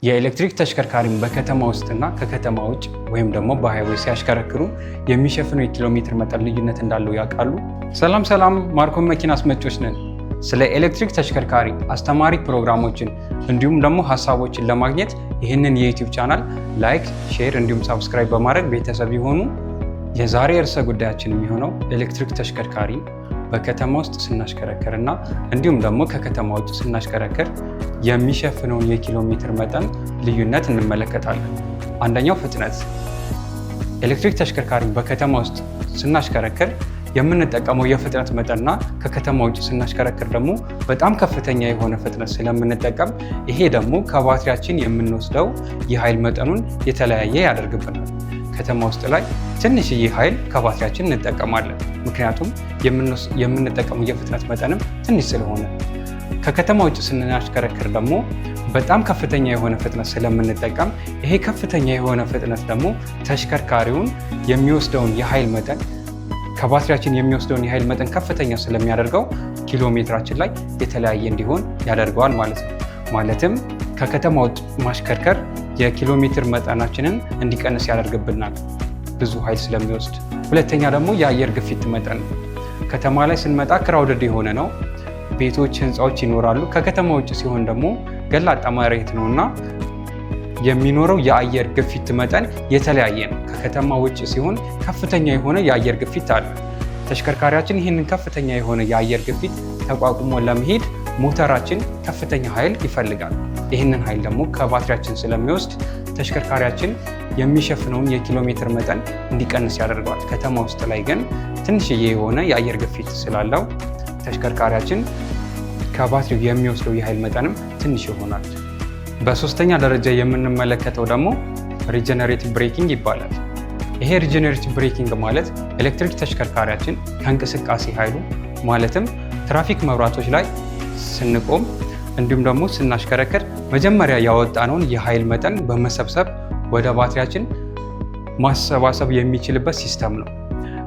የኤሌክትሪክ ተሽከርካሪን በከተማ ውስጥና ከከተማ ውጭ ወይም ደግሞ በሃይዌይ ሲያሽከረክሩ የሚሸፍነው የኪሎ ሜትር መጠን ልዩነት እንዳለው ያውቃሉ? ሰላም ማርኮን መኪና አስመጪዎች ነን። ስለ ኤሌክትሪክ ተሽከርካሪ አስተማሪ ፕሮግራሞችን እንዲሁም ደግሞ ሀሳቦችን ለማግኘት ይህንን የዩቲዩብ ቻናል ላይክ፣ ሼር እንዲሁም ሳብስክራይብ በማድረግ ቤተሰብ ይሆኑ። የዛሬ ርዕሰ ጉዳያችን የሚሆነው ኤሌክትሪክ ተሽከርካሪ በከተማ ውስጥ ስናሽከረክር እና እንዲሁም ደግሞ ከከተማ ውጭ ስናሽከረክር የሚሸፍነውን የኪሎ ሜትር መጠን ልዩነት እንመለከታለን። አንደኛው ፍጥነት። ኤሌክትሪክ ተሽከርካሪ በከተማ ውስጥ ስናሽከረክር የምንጠቀመው የፍጥነት መጠንና ከከተማ ውጭ ስናሽከረክር ደግሞ በጣም ከፍተኛ የሆነ ፍጥነት ስለምንጠቀም ይሄ ደግሞ ከባትሪያችን የምንወስደው የኃይል መጠኑን የተለያየ ያደርግብናል። ከተማ ውስጥ ላይ ትንሽዬ ኃይል ከባትሪያችን እንጠቀማለን፣ ምክንያቱም የምንጠቀመው የፍጥነት መጠንም ትንሽ ስለሆነ። ከከተማ ውጭ ስናሽከረክር ደግሞ በጣም ከፍተኛ የሆነ ፍጥነት ስለምንጠቀም ይሄ ከፍተኛ የሆነ ፍጥነት ደግሞ ተሽከርካሪውን የሚወስደውን የኃይል መጠን ከባትሪያችን የሚወስደውን የኃይል መጠን ከፍተኛ ስለሚያደርገው ኪሎ ሜትራችን ላይ የተለያየ እንዲሆን ያደርገዋል ማለት ነው። ማለትም ከከተማ ውጭ ማሽከርከር የኪሎ ሜትር መጠናችንን እንዲቀንስ ያደርግብናል ብዙ ኃይል ስለሚወስድ። ሁለተኛ ደግሞ የአየር ግፊት መጠን። ከተማ ላይ ስንመጣ ክራውድድ የሆነ ነው፣ ቤቶች፣ ህንፃዎች ይኖራሉ። ከከተማ ውጭ ሲሆን ደግሞ ገላጣ መሬት ነው እና የሚኖረው የአየር ግፊት መጠን የተለያየ ነው። ከከተማ ውጭ ሲሆን ከፍተኛ የሆነ የአየር ግፊት አለ። ተሽከርካሪያችን ይህንን ከፍተኛ የሆነ የአየር ግፊት ተቋቁሞ ለመሄድ ሞተራችን ከፍተኛ ኃይል ይፈልጋል። ይህንን ኃይል ደግሞ ከባትሪያችን ስለሚወስድ ተሽከርካሪያችን የሚሸፍነውን የኪሎ ሜትር መጠን እንዲቀንስ ያደርገዋል። ከተማ ውስጥ ላይ ግን ትንሽዬ የሆነ የአየር ግፊት ስላለው ተሽከርካሪያችን ከባትሪው የሚወስደው የኃይል መጠንም ትንሽ ይሆናል። በሶስተኛ ደረጃ የምንመለከተው ደግሞ ሪጀነሬቲቭ ብሬኪንግ ይባላል። ይሄ ሪጀነሬቲቭ ብሬኪንግ ማለት ኤሌክትሪክ ተሽከርካሪያችን ከእንቅስቃሴ ኃይሉ ማለትም ትራፊክ መብራቶች ላይ ስንቆም እንዲሁም ደግሞ ስናሽከረክር መጀመሪያ ያወጣነውን የኃይል መጠን በመሰብሰብ ወደ ባትሪያችን ማሰባሰብ የሚችልበት ሲስተም ነው።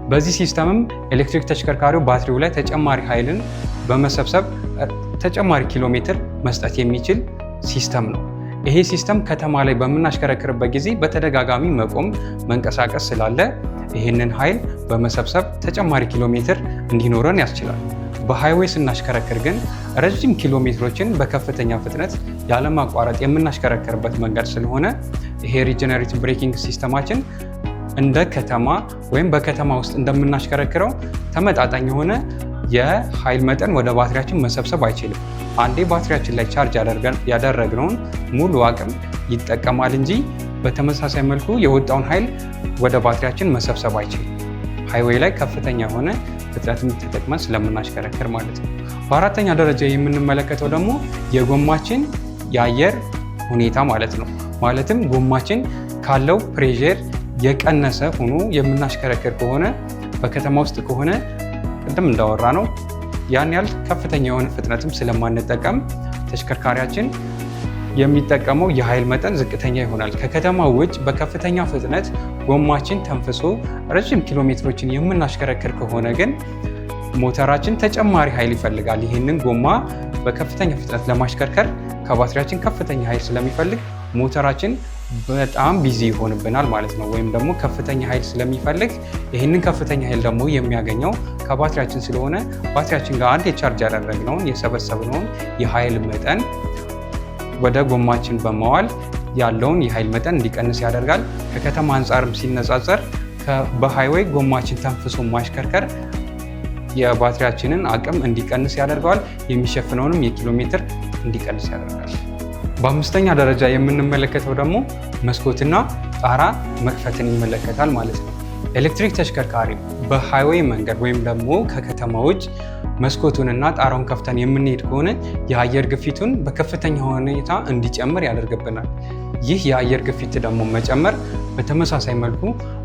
በዚህ ሲስተምም ኤሌክትሪክ ተሽከርካሪው ባትሪው ላይ ተጨማሪ ኃይልን በመሰብሰብ ተጨማሪ ኪሎ ሜትር መስጠት የሚችል ሲስተም ነው። ይሄ ሲስተም ከተማ ላይ በምናሽከረክርበት ጊዜ በተደጋጋሚ መቆም፣ መንቀሳቀስ ስላለ ይህንን ኃይል በመሰብሰብ ተጨማሪ ኪሎ ሜትር እንዲኖረን ያስችላል። በሃይዌይ ስናሽከረክር ግን ረጅም ኪሎ ሜትሮችን በከፍተኛ ፍጥነት ያለማቋረጥ የምናሽከረክርበት መንገድ ስለሆነ ይሄ ሪጀነሬቲቭ ብሬኪንግ ሲስተማችን እንደ ከተማ ወይም በከተማ ውስጥ እንደምናሽከረክረው ተመጣጣኝ የሆነ የኃይል መጠን ወደ ባትሪያችን መሰብሰብ አይችልም። አንዴ ባትሪያችን ላይ ቻርጅ ያደረግነውን ሙሉ አቅም ይጠቀማል እንጂ በተመሳሳይ መልኩ የወጣውን ኃይል ወደ ባትሪያችን መሰብሰብ አይችልም። ሃይዌይ ላይ ከፍተኛ የሆነ ፍጥነትን ተጠቅመን ስለምናሽከረክር ማለት ነው። በአራተኛ ደረጃ የምንመለከተው ደግሞ የጎማችን የአየር ሁኔታ ማለት ነው። ማለትም ጎማችን ካለው ፕሬዠር የቀነሰ ሆኖ የምናሽከረክር ከሆነ በከተማ ውስጥ ከሆነ ቅድም እንዳወራ ነው ያን ያህል ከፍተኛ የሆነ ፍጥነትም ስለማንጠቀም ተሽከርካሪያችን የሚጠቀመው የኃይል መጠን ዝቅተኛ ይሆናል። ከከተማ ውጭ በከፍተኛ ፍጥነት ጎማችን ተንፍሶ ረጅም ኪሎ ሜትሮችን የምናሽከረክር ከሆነ ግን ሞተራችን ተጨማሪ ኃይል ይፈልጋል። ይህንን ጎማ በከፍተኛ ፍጥነት ለማሽከርከር ከባትሪያችን ከፍተኛ ኃይል ስለሚፈልግ ሞተራችን በጣም ቢዚ ይሆንብናል ማለት ነው። ወይም ደግሞ ከፍተኛ ኃይል ስለሚፈልግ ይህንን ከፍተኛ ኃይል ደግሞ የሚያገኘው ከባትሪያችን ስለሆነ ባትሪያችን ጋር አንድ የቻርጅ ያደረግነውን የሰበሰብነውን የኃይል መጠን ወደ ጎማችን በመዋል ያለውን የኃይል መጠን እንዲቀንስ ያደርጋል። ከከተማ አንጻርም ሲነጻጸር በሃይዌይ ጎማችን ተንፍሶ ማሽከርከር የባትሪያችንን አቅም እንዲቀንስ ያደርገዋል። የሚሸፍነውንም የኪሎ ሜትር እንዲቀንስ ያደርጋል። በአምስተኛ ደረጃ የምንመለከተው ደግሞ መስኮትና ጣራ መክፈትን ይመለከታል ማለት ነው። ኤሌክትሪክ ተሽከርካሪ በሃይዌይ መንገድ ወይም ደግሞ ከከተማ ውጭ መስኮቱንና ጣራውን ከፍተን የምንሄድ ከሆነ የአየር ግፊቱን በከፍተኛ ሁኔታ እንዲጨምር ያደርግብናል። ይህ የአየር ግፊት ደግሞ መጨመር በተመሳሳይ መልኩ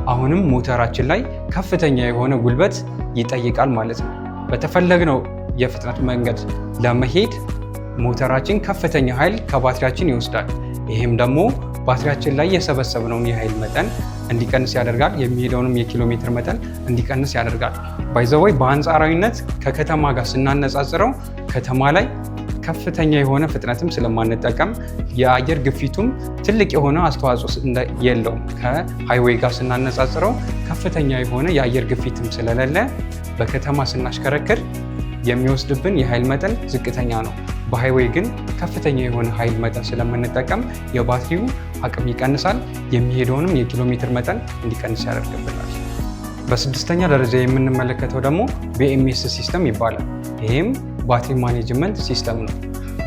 አሁንም ሞተራችን ላይ ከፍተኛ የሆነ ጉልበት ይጠይቃል ማለት ነው። በተፈለግነው የፍጥነት መንገድ ለመሄድ ሞተራችን ከፍተኛ ኃይል ከባትሪያችን ይወስዳል። ይህም ደግሞ ባትሪያችን ላይ የሰበሰብነውን የኃይል መጠን እንዲቀንስ ያደርጋል። የሚሄደውንም የኪሎ ሜትር መጠን እንዲቀንስ ያደርጋል። ባይ ዘ ወይ በአንጻራዊነት ከከተማ ጋር ስናነጻጽረው ከተማ ላይ ከፍተኛ የሆነ ፍጥነትም ስለማንጠቀም የአየር ግፊቱም ትልቅ የሆነ አስተዋጽኦ የለውም። ከሃይዌይ ጋር ስናነጻጽረው ከፍተኛ የሆነ የአየር ግፊትም ስለሌለ በከተማ ስናሽከረክር የሚወስድብን የኃይል መጠን ዝቅተኛ ነው። በሃይዌይ ግን ከፍተኛ የሆነ ኃይል መጠን ስለምንጠቀም የባትሪው አቅም ይቀንሳል፣ የሚሄደውንም የኪሎ ሜትር መጠን እንዲቀንስ ያደርግብናል። በስድስተኛ ደረጃ የምንመለከተው ደግሞ BMS ሲስተም ይባላል። ይህም ባትሪ ማኔጅመንት ሲስተም ነው።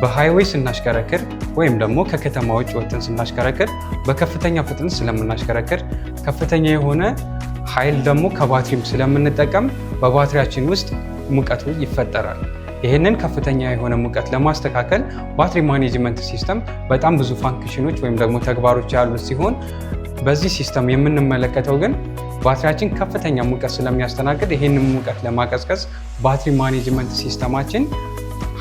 በሃይዌይ ስናሽከረክር ወይም ደግሞ ከከተማ ውጭ ወጥተን ስናሽከረክር በከፍተኛ ፍጥነት ስለምናሽከረክር ከፍተኛ የሆነ ኃይል ደግሞ ከባትሪም ስለምንጠቀም በባትሪያችን ውስጥ ሙቀቱ ይፈጠራል። ይህንን ከፍተኛ የሆነ ሙቀት ለማስተካከል ባትሪ ማኔጅመንት ሲስተም በጣም ብዙ ፋንክሽኖች ወይም ደግሞ ተግባሮች ያሉት ሲሆን በዚህ ሲስተም የምንመለከተው ግን ባትሪያችን ከፍተኛ ሙቀት ስለሚያስተናግድ ይህንን ሙቀት ለማቀዝቀዝ ባትሪ ማኔጅመንት ሲስተማችን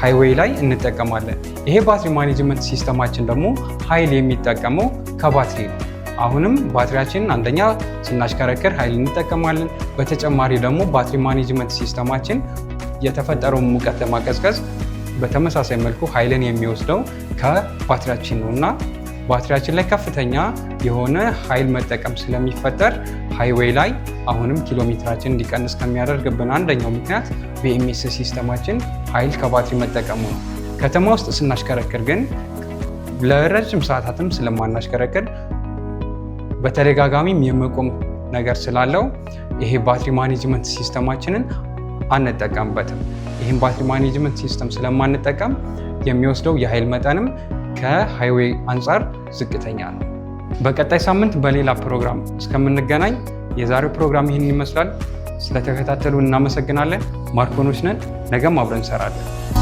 ሃይዌይ ላይ እንጠቀማለን። ይሄ ባትሪ ማኔጅመንት ሲስተማችን ደግሞ ኃይል የሚጠቀመው ከባትሪ ነው። አሁንም ባትሪያችንን አንደኛ ስናሽከረክር ኃይል እንጠቀማለን። በተጨማሪ ደግሞ ባትሪ ማኔጅመንት ሲስተማችን የተፈጠረውን ሙቀት ለማቀዝቀዝ በተመሳሳይ መልኩ ኃይልን የሚወስደው ከባትሪያችን ነው እና ባትሪያችን ላይ ከፍተኛ የሆነ ኃይል መጠቀም ስለሚፈጠር ሃይዌይ ላይ አሁንም ኪሎ ሜትራችን እንዲቀንስ ከሚያደርግብን አንደኛው ምክንያት BMS ሲስተማችን ኃይል ከባትሪ መጠቀሙ ነው። ከተማ ውስጥ ስናሽከረክር ግን ለረጅም ሰዓታትም ስለማናሽከረክር በተደጋጋሚም የመቆም ነገር ስላለው ይሄ ባትሪ ማኔጅመንት ሲስተማችንን አንጠቀምበትም። ይህም ባትሪ ማኔጅመንት ሲስተም ስለማንጠቀም የሚወስደው የኃይል መጠንም ከሃይዌይ አንጻር ዝቅተኛ ነው። በቀጣይ ሳምንት በሌላ ፕሮግራም እስከምንገናኝ የዛሬው ፕሮግራም ይህን ይመስላል። ስለተከታተሉ እናመሰግናለን። ማርኮኖች ነን። ነገም አብረን እንሰራለን።